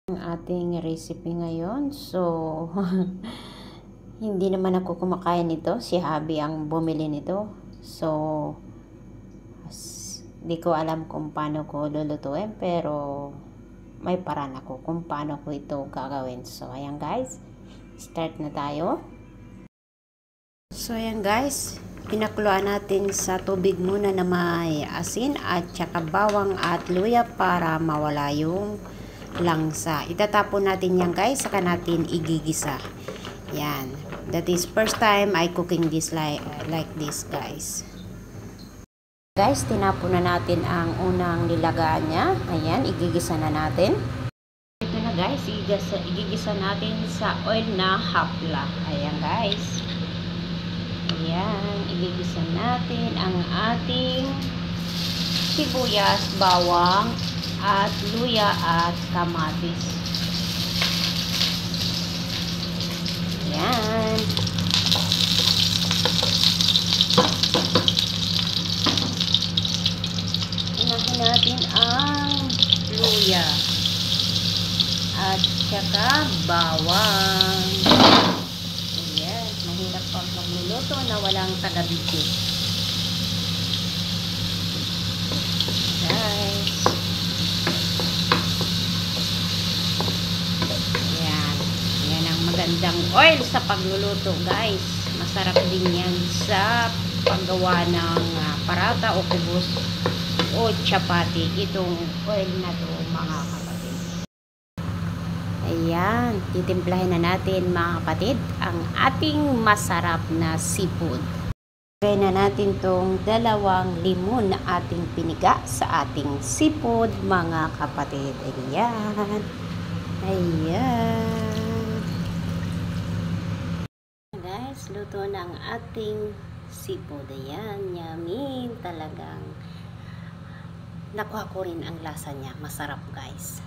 Ang ating recipe ngayon. So, hindi naman ako kumakain nito. Si Habi ang bumili nito. So, di ko alam kung paano ko lulutuin. Pero, may paraan ako kung paano ko ito gagawin. So, ayan guys. Start na tayo. So, ayan guys. Pinakuluan natin sa tubig muna na may asin at saka bawang at luya para mawala yung langsa. Itatapon natin yan guys, saka natin igigisa. Yan. That is first time I cooking this like this guys. Guys, tinapon na natin ang unang nilagaan niya. Ayan, igigisa na natin. Ito na guys, igigisa natin sa oil na hapla. Ayan guys. Ayan, igigisa natin ang ating sibuyas, bawang, at luya at kamatis. Ayan. Unahin natin ang luya at saka bawang. Ayan, mahirap pang magluluto na walang taga-video. Guys. Magandang oil sa pagluluto guys. Masarap din yan sa paggawa ng parata o kubos o chapati. Itong oil na to mga kapatid. Ayan, titimplahin na natin mga kapatid ang ating masarap na seafood. Lagay na natin tong 2 limon na ating piniga sa ating seafood mga kapatid. Ayan. Ayan. Guys, luto ng ating seafood. Ayan, yummy. Talagang nakuha ko rin ang lasa niya. Masarap guys.